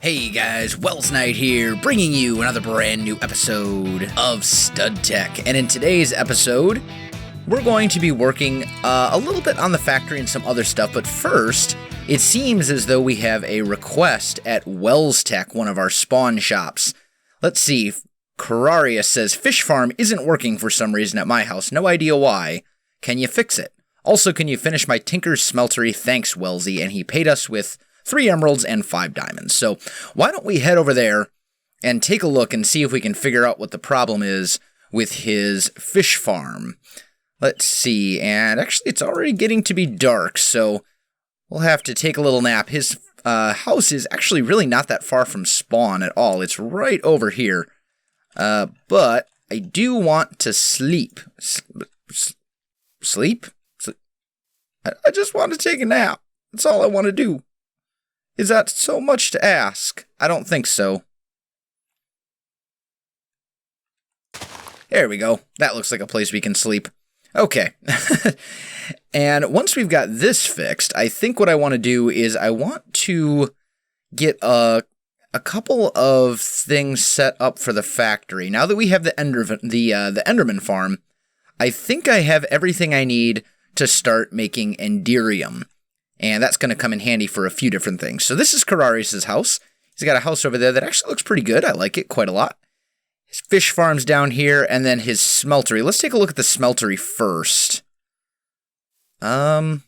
Hey guys, Welsknight here, bringing you another brand new episode of Stud Tech. And in today's episode, we're going to be working a little bit on the factory and some other stuff. But first, it seems as though we have a request at Welstech, one of our spawn shops. Let's see. Cararius says, fish farm isn't working for some reason at my house. No idea why. Can you fix it? Also, can you finish my Tinker's Smeltery? Thanks, Welzy. And he paid us with 3 emeralds and 5 diamonds. So why don't we head over there and take a look and see if we can figure out what the problem is with his fish farm. Let's see. And actually, it's already getting to be dark, so we'll have to take a little nap. His house is actually really not that far from spawn at all. It's right over here. But I do want to sleep. Sleep? I just want to take a nap. That's all I want to do. Is that so much to ask? I don't think so. There we go. That looks like a place we can sleep. Okay. And once we've got this fixed, I think what I want to do is I want to get a couple of things set up for the factory. Now that we have the Enderman farm, I think I have everything I need to start making enderium. And that's going to come in handy for a few different things. So this is Cararius' house. He's got a house over there that actually looks pretty good. I like it quite a lot. His fish farm's down here, and then his smeltery. Let's take a look at the smeltery first. That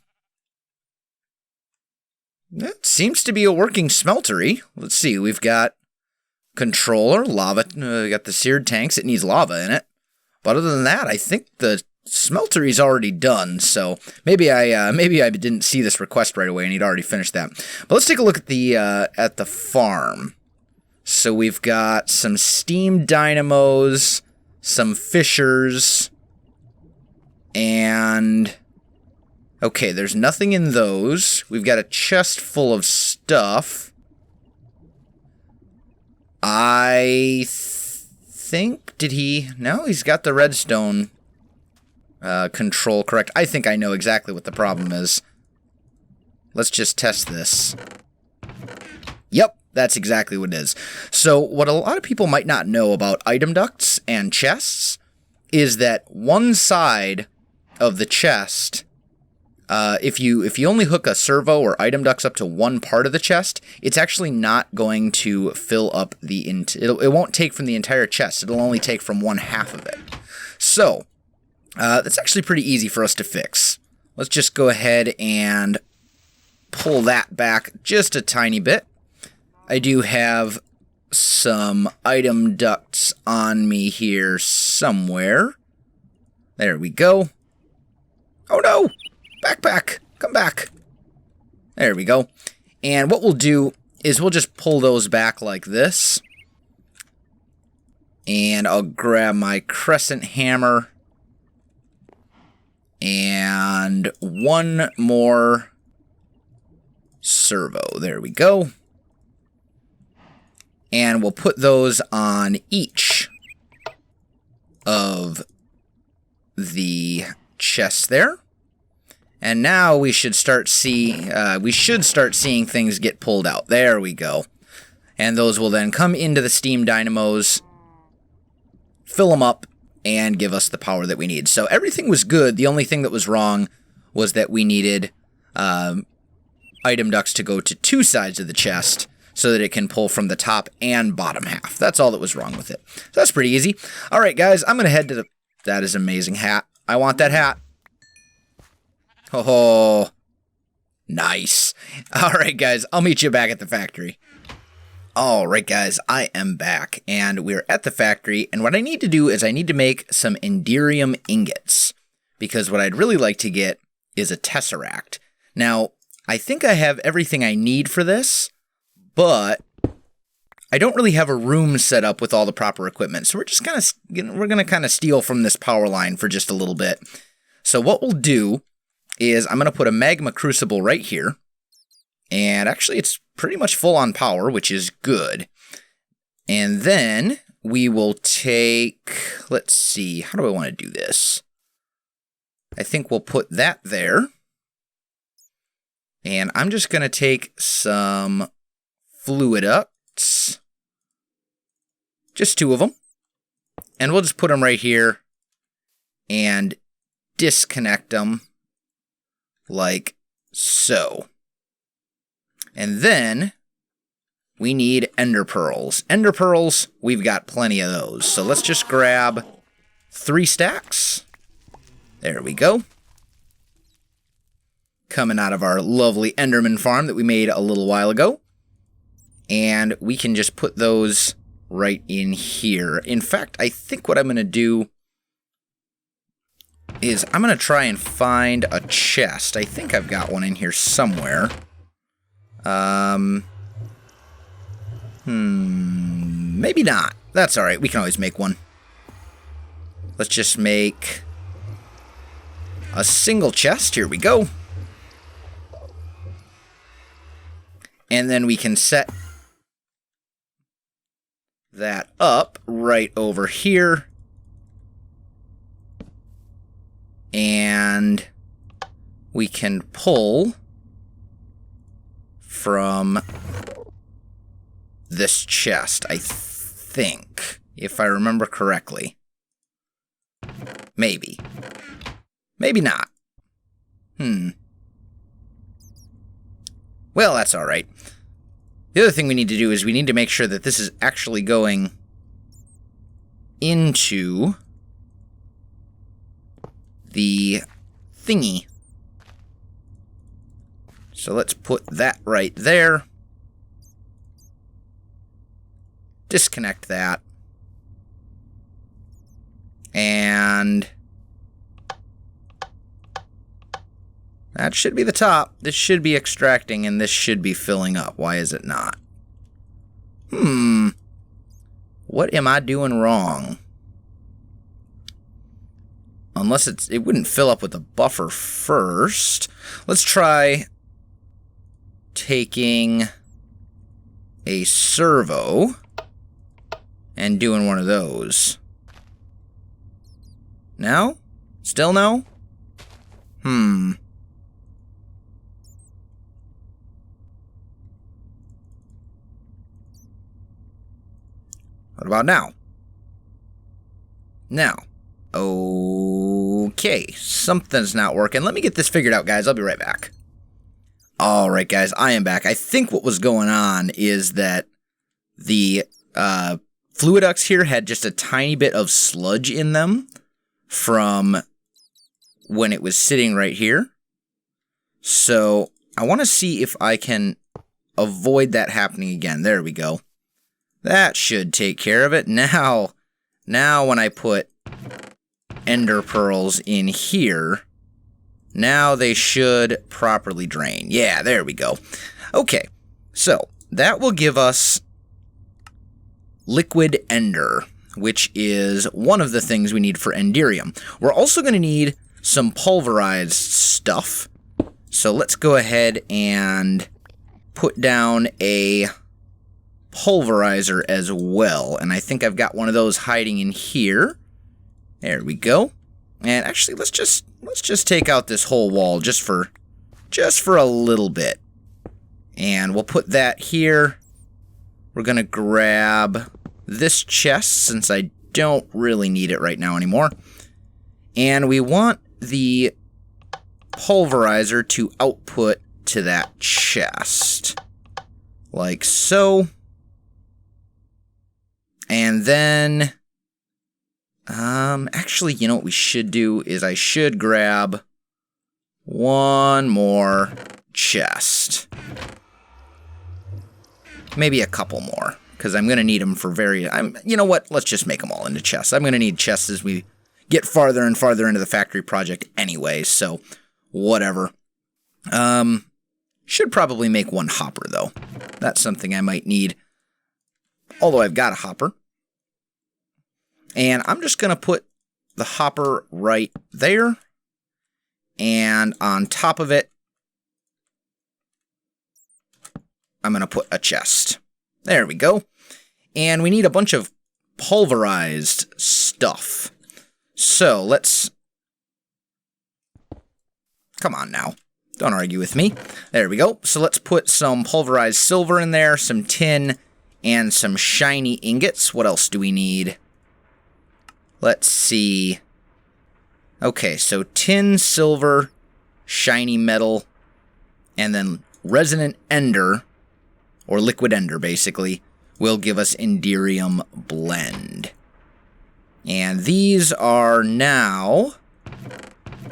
seems to be a working smeltery. Let's see. We've got controller, lava. We got the seared tanks. It needs lava in it. But other than that, I think the smeltery's already done, so maybe I didn't see this request right away and he'd already finished that. But let's take a look at the farm. So we've got some steam dynamos, some fishers, and okay, there's nothing in those. We've got a chest full of stuff. I think, did he? No, he's got the redstone control correct. I think I know exactly what the problem is. Let's just test this. Yep, that's exactly what it is. So what a lot of people might not know about item ducts and chests is that one side of the chest, if you only hook a servo or item ducts up to one part of the chest, it's actually not going to fill up it won't take from the entire chest. It'll only take from one half of it. So that's actually pretty easy for us to fix. Let's just go ahead and pull that back just a tiny bit. I do have some item ducts on me here somewhere. There we go. Oh no! Backpack! Come back! There we go. And what we'll do is we'll just pull those back like this. And I'll grab my crescent hammer. And one more servo. There we go. And we'll put those on each of the chests there. And now we should start seeing things get pulled out. There we go. And those will then come into the steam dynamos, fill them up, and give us the power that we need. So everything was good. The only thing that was wrong was that we needed item ducts to go to 2 sides of the chest so that it can pull from the top and bottom half. That's all that was wrong with it. So that's pretty easy. All right, guys, I'm going to head to the... That is an amazing hat. I want that hat. Oh, nice. All right, guys, I'll meet you back at the factory. Alright guys, I am back, and we're at the factory, and what I need to do is I need to make some enderium ingots, because what I'd really like to get is a tesseract. Now, I think I have everything I need for this, but I don't really have a room set up with all the proper equipment, so we're gonna kind of steal from this power line for just a little bit. So what we'll do is I'm gonna put a magma crucible right here. And actually, it's pretty much full on power, which is good. And then we will take, let's see, how do I want to do this? I think we'll put that there. And I'm just going to take some fluid up tesseracts. Just 2 of them. And we'll just put them right here and disconnect them like so. And then we need ender pearls. Ender pearls, we've got plenty of those. So let's just grab 3 stacks. There we go. Coming out of our lovely Enderman farm that we made a little while ago. And we can just put those right in here. In fact, I think what I'm going to do is I'm going to try and find a chest. I think I've got one in here somewhere. Maybe not. That's alright. We can always make one. Let's just make a single chest. Here we go. And then we can set that up right over here. And we can pull from this chest, I think, if I remember correctly. Maybe. Maybe not. Well, that's alright. The other thing we need to do is we need to make sure that this is actually going into the thingy. So let's put that right there. Disconnect that. And that should be the top. This should be extracting, and this should be filling up. Why is it not? What am I doing wrong? Unless it wouldn't fill up with the buffer first. Let's try taking a servo and doing one of those. No? Still no? What about now? Now. Okay. Something's not working. Let me get this figured out, guys. I'll be right back. Alright, guys. I am back. I think what was going on is that the fluiducts here had just a tiny bit of sludge in them from when it was sitting right here. So I want to see if I can avoid that happening again. There we go. That should take care of it. Now when I put ender pearls in here, now they should properly drain. Yeah, there we go. Okay, so that will give us liquid ender, which is one of the things we need for enderium. We're also going to need some pulverized stuff. So let's go ahead and put down a pulverizer as well. And I think I've got one of those hiding in here. There we go. And actually, let's just take out this whole wall just for a little bit. And we'll put that here. We're going to grab this chest since I don't really need it right now anymore. And we want the pulverizer to output to that chest. Like so. And then, actually, you know what we should do is I should grab one more chest. Maybe a couple more, because I'm going to need them for you know what? Let's just make them all into chests. I'm going to need chests as we get farther and farther into the factory project anyway, so whatever. Should probably make one hopper, though. That's something I might need, although I've got a hopper. And I'm just going to put the hopper right there. And on top of it, I'm going to put a chest. There we go. And we need a bunch of pulverized stuff. So let's... Come on now. Don't argue with me. There we go. So let's put some pulverized silver in there, some tin, and some shiny ingots. What else do we need? Let's see. Okay, so tin, silver, shiny metal, and then resonant ender, or liquid ender basically, will give us enderium blend. And these are now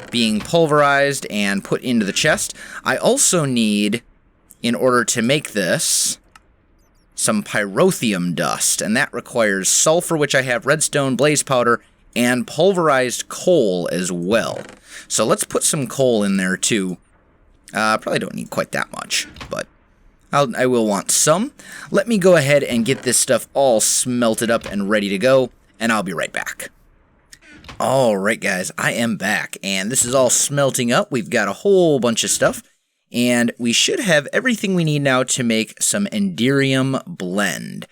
being pulverized and put into the chest. I also need, in order to make this, some pyrotheum dust, and that requires sulfur, which I have, redstone, blaze powder, and pulverized coal as well. So let's put some coal in there too. Probably don't need quite that much, but I will want some. Let me go ahead and get this stuff all smelted up and ready to go, and I'll be right back. Alright guys, I am back, and this is all smelting up. We've got a whole bunch of stuff, and we should have everything we need now to make some enderium blend.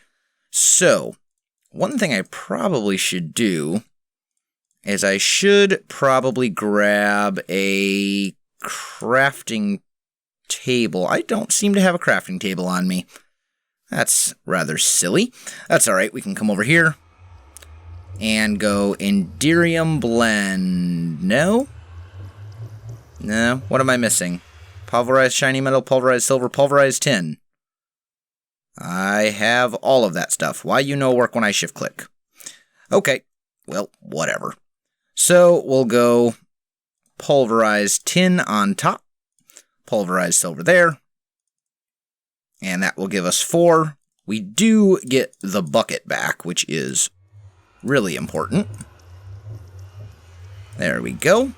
So, one thing I probably should do is I should probably grab a crafting table. I don't seem to have a crafting table on me. That's rather silly. That's alright, we can come over here and go enderium blend. No? No? What am I missing? Pulverized shiny metal, pulverized silver, pulverized tin. I have all of that stuff. Why you know work when I shift click? Okay, well, whatever. So we'll go pulverized tin on top, pulverized silver there, and that will give us 4. We do get the bucket back, which is really important. There we go.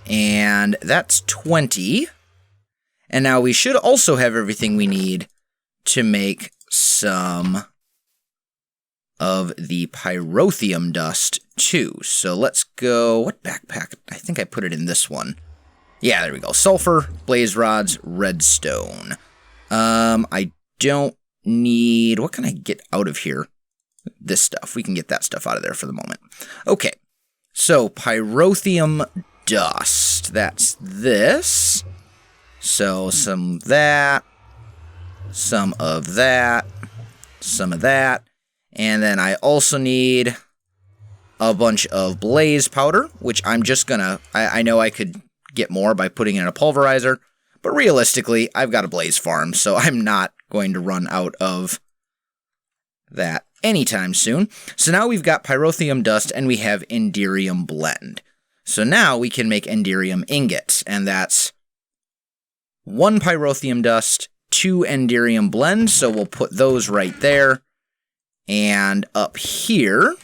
And that's 20. And now we should also have everything we need to make some of the pyrotheum dust too. So let's go, what backpack? I think I put it in this one. Yeah, there we go. Sulfur, blaze rods, redstone. I don't need, what can I get out of here? This stuff. We can get that stuff out of there for the moment. Okay, so pyrotheum dust. That's this. So some of that, some of that, some of that. And then I also need a bunch of blaze powder, which I'm just gonna, I know I could get more by putting in a pulverizer, but realistically, I've got a blaze farm, so I'm not going to run out of that anytime soon. So now we've got pyrotheum dust and we have enderium blend. So now we can make enderium ingots, and that's 1 pyrotheum dust, 2 enderium blend, so we'll put those right there. And up here,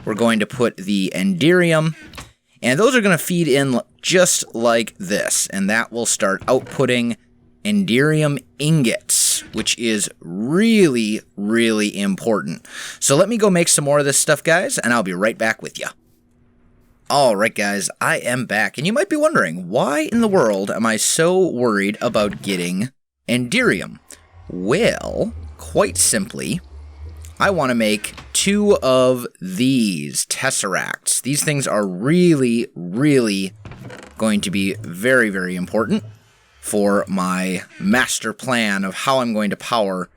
we're going to put the enderium, and those are going to feed in just like this, and that will start outputting enderium ingots, which is really, really important. So let me go make some more of this stuff, guys, and I'll be right back with you. Alright guys, I am back, and you might be wondering, why in the world am I so worried about getting enderium? Well, quite simply, I want to make 2 of these tesseracts. These things are really, really going to be very, very important for my master plan of how I'm going to power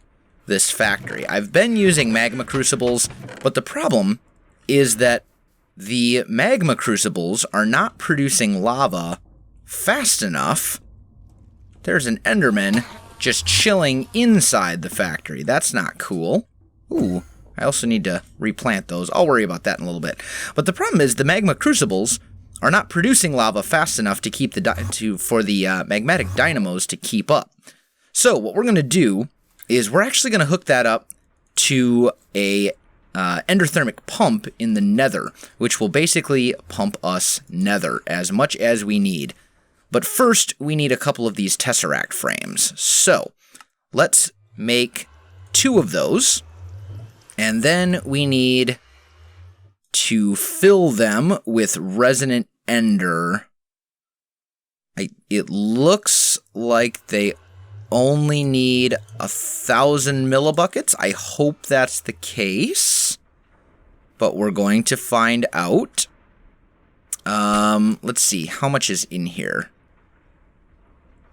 this factory. I've been using magma crucibles, but the problem is that the magma crucibles are not producing lava fast enough. There's an enderman just chilling inside the factory. That's not cool. Ooh, I also need to replant those. I'll worry about that in a little bit. But the problem is the magma crucibles are not producing lava fast enough to keep for the magmatic dynamos to keep up. So what we're going to do is we're actually going to hook that up to a endothermic pump in the nether, which will basically pump us nether as much as we need. But first, we need a couple of these tesseract frames. So let's make 2 of those, and then we need to fill them with resonant ender. It looks like they only need 1,000 millibuckets. I hope that's the case, but we're going to find out. Let's see, how much is in here?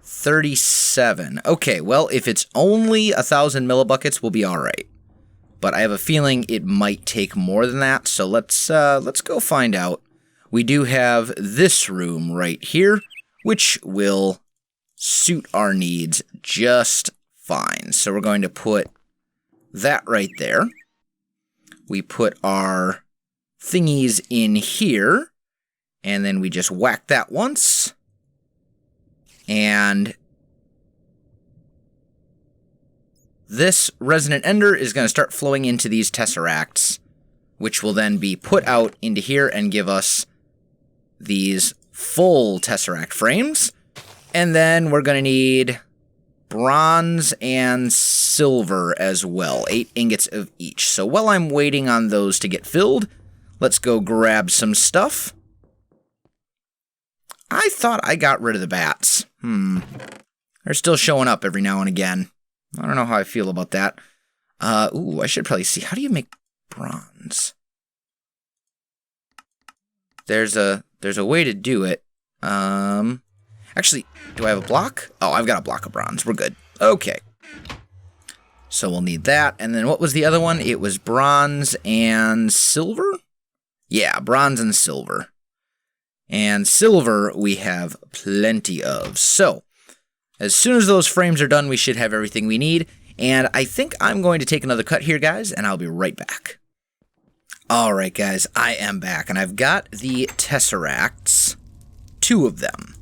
37. Okay, well, if it's only 1,000 millibuckets, we'll be all right. But I have a feeling it might take more than that, so let's go find out. We do have this room right here, which will suit our needs just fine. So we're going to put that right there. We put our thingies in here, and then we just whack that once. And this resonant ender is going to start flowing into these tesseracts, which will then be put out into here and give us these full tesseract frames. And then we're going to need bronze and silver as well, 8 ingots of each. So while I'm waiting on those to get filled, let's go grab some stuff. I thought I got rid of the bats. They're still showing up every now and again. I don't know how I feel about that. Ooh, I should probably see. How do you make bronze? There's a way to do it. Actually, do I have a block? Oh, I've got a block of bronze. We're good. Okay. So we'll need that. And then what was the other one? It was bronze and silver? Yeah, bronze and silver. And silver we have plenty of. So, as soon as those frames are done, we should have everything we need. And I think I'm going to take another cut here, guys, and I'll be right back. Alright, guys, I am back. And I've got the tesseracts, 2 of them.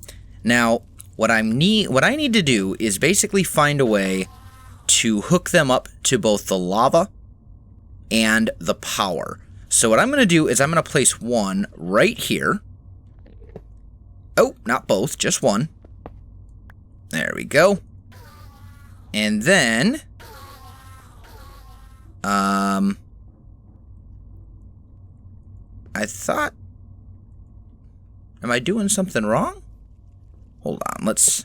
Now, what I need to do is basically find a way to hook them up to both the lava and the power. So what I'm going to do is I'm going to place one right here. Oh, not both, just one. There we go. And then, I thought, am I doing something wrong? Hold on, let's,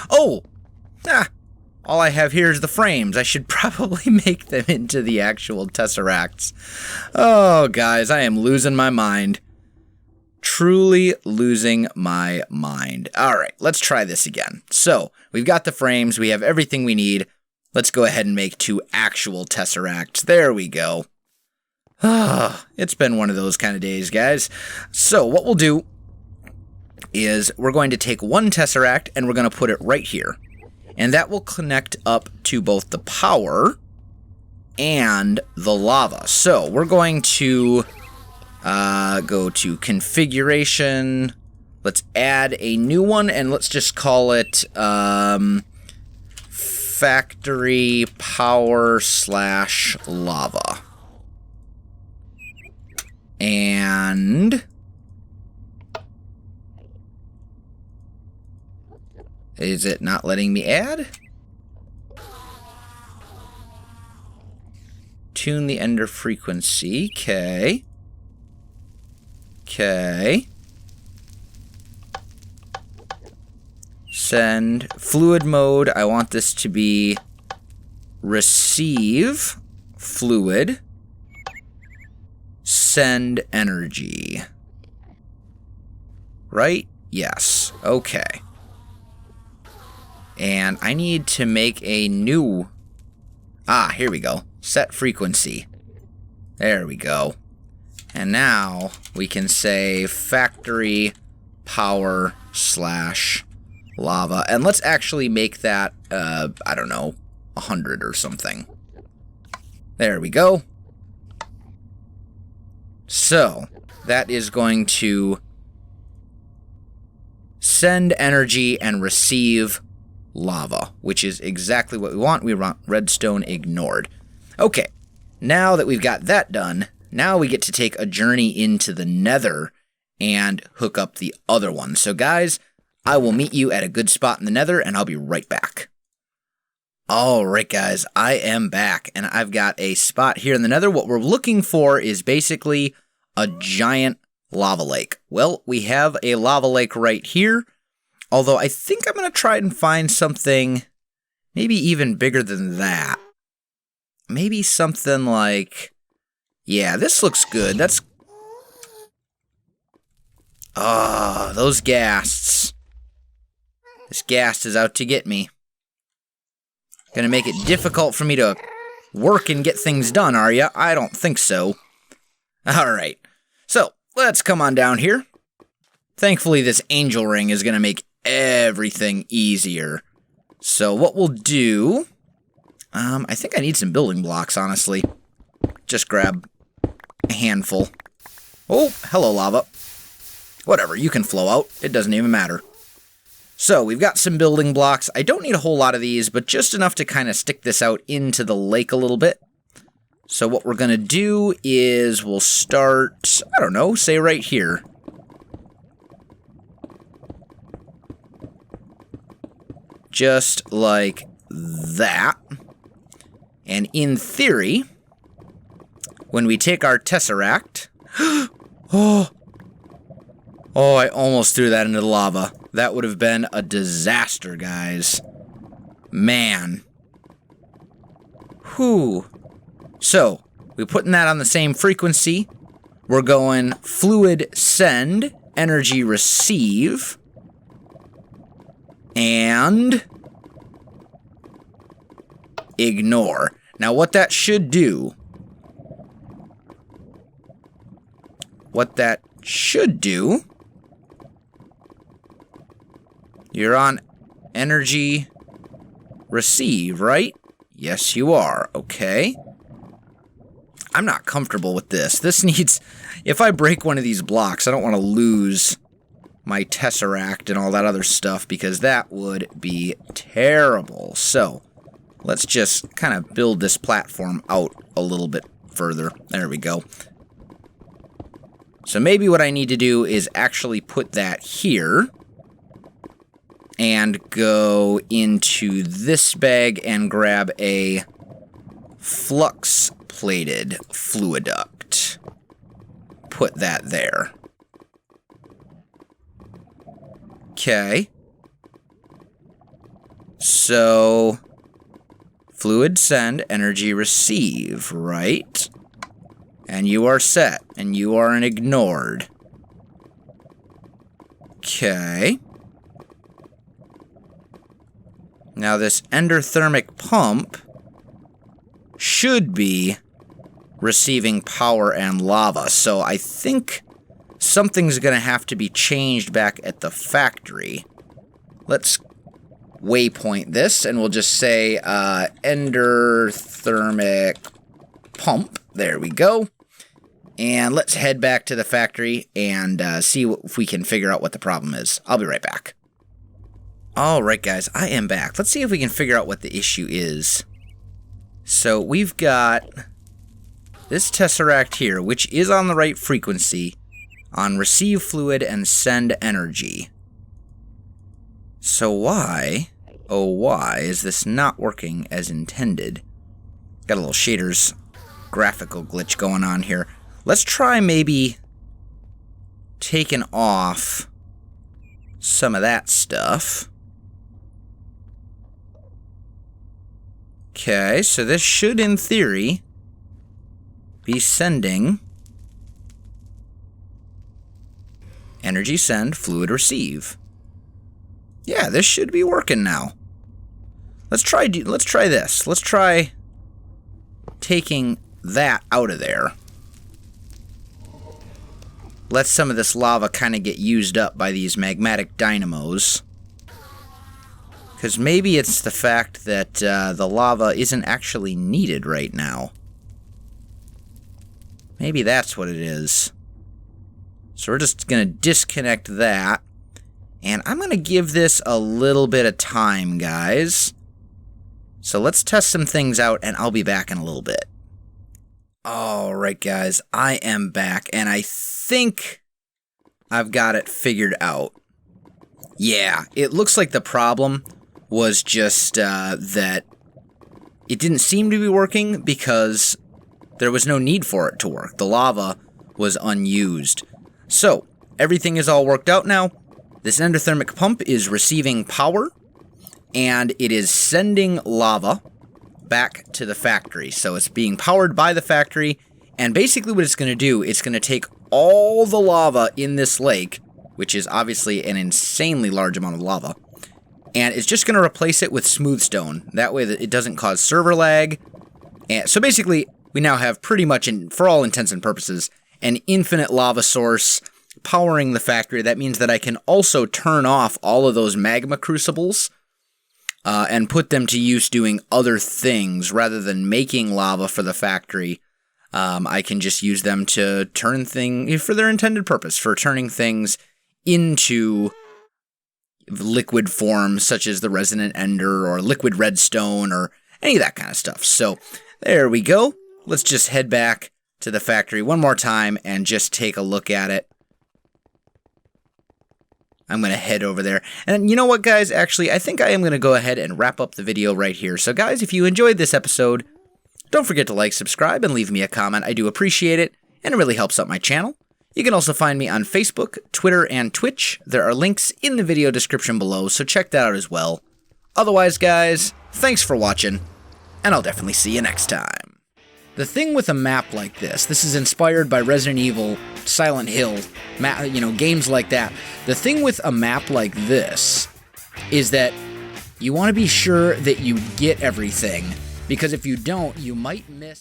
oh, all I have here is the frames. I should probably make them into the actual tesseracts. Oh, guys, I am losing my mind. Truly losing my mind. Alright, let's try this again. So, we've got the frames, we have everything we need. Let's go ahead and make 2 actual tesseracts. There we go. It's been one of those kind of days, guys. So, what we'll do is we're going to take one tesseract and we're going to put it right here. And that will connect up to both the power and the lava. So, we're going to go to configuration. Let's add a new one and let's just call it factory power / lava. And is it not letting me add? Tune the ender frequency. Okay. Okay. Send fluid mode. I want this to be receive fluid. Send energy. Right? Yes. Okay. And I need to make a new... here we go. Set frequency. There we go. And now we can say factory power / lava. And let's actually make that, I don't know, 100 or something. There we go. So, that is going to send energy and receive lava, which is exactly what we want. We want redstone ignored. Okay, now that we've got that done, now we get to take a journey into the nether and hook up the other one. So guys, I will meet you at a good spot in the nether and I'll be right back. Alright guys, I am back and I've got a spot here in the nether. What we're looking for is basically a giant lava lake. Well, we have a lava lake right here, although I think I'm going to try and find something maybe even bigger than that. Maybe something like... Yeah, this looks good. That's... those ghasts. This ghast is out to get me. Gonna make it difficult for me to work and get things done, are ya? I don't think so. Alright, so let's come on down here. Thankfully, this angel ring is gonna make everything easier. So what we'll do... I think I need some building blocks, honestly. Just grab a handful. Oh, hello, lava. Whatever, you can flow out. It doesn't even matter. So, we've got some building blocks. I don't need a whole lot of these, but just enough to kind of stick this out into the lake a little bit. So what we're going to do is we'll start, I don't know, say right here. Just like that. And in theory, when we take our tesseract... Oh, I almost threw that into the lava. That would have been a disaster, guys. Man. Whew. So, we're putting that on the same frequency. We're going fluid send, energy receive, and ignore. Now, what that should do... You're on energy receive, right? Yes, you are. Okay. I'm not comfortable with this. This needs... If I break one of these blocks, I don't want to lose my tesseract and all that other stuff, because that would be terrible. So, let's just kind of build this platform out a little bit further. There we go. So maybe what I need to do is actually put that here and go into this bag and grab a flux-plated fluiduct. Put that there. Okay. So, fluid send, energy receive, right? And you are set, and you are an ignored. Okay. Now this endothermic pump should be receiving power and lava, so I think something's gonna have to be changed back at the factory. Let's waypoint this, and we'll just say endothermic pump. There we go. And let's head back to the factory and see if we can figure out what the problem is. I'll be right back. Alright guys, I am back. Let's see if we can figure out what the issue is. So we've got this tesseract here, which is on the right frequency, on receive fluid and send energy. So why, oh why, is this not working as intended? Got a little shaders graphical glitch going on here. Let's try maybe taking off some of that stuff. Okay, so this should, in theory, be sending energy send, fluid receive. Yeah, this should be working now. Let's try this. Let's try taking that out of there. Let some of this lava kind of get used up by these magmatic dynamos. Because maybe it's the fact that the lava isn't actually needed right now. Maybe that's what it is. So we're just going to disconnect that. And I'm going to give this a little bit of time, guys. So let's test some things out, and I'll be back in a little bit. Alright, guys. I am back, and I think I've got it figured out. Yeah, it looks like the problem was just that it didn't seem to be working because there was no need for it to work. The lava was unused. So, everything is all worked out now. This endothermic pump is receiving power, and it is sending lava back to the factory. So it's being powered by the factory, and basically what it's going to do, it's going to take all the lava in this lake, which is obviously an insanely large amount of lava, and it's just going to replace it with smooth stone. That way that it doesn't cause server lag. And so basically, we now have pretty much, for all intents and purposes, an infinite lava source powering the factory. That means that I can also turn off all of those magma crucibles and put them to use doing other things rather than making lava for the factory. I can just use them to turn things for their intended purpose, for turning things into liquid form, such as the resonant ender or liquid redstone or any of that kind of stuff. So there we go. Let's just head back to the factory one more time and just take a look at it. I'm going to head over there. And you know what, guys? Actually, I think I am going to go ahead and wrap up the video right here. So, guys, if you enjoyed this episode, don't forget to like, subscribe, and leave me a comment. I do appreciate it, and it really helps out my channel. You can also find me on Facebook, Twitter, and Twitch. There are links in the video description below, so check that out as well. Otherwise, guys, thanks for watching, and I'll definitely see you next time. The thing with a map like this is inspired by Resident Evil, Silent Hill, games like that. The thing with a map like this is that you want to be sure that you get everything, because if you don't, you might miss...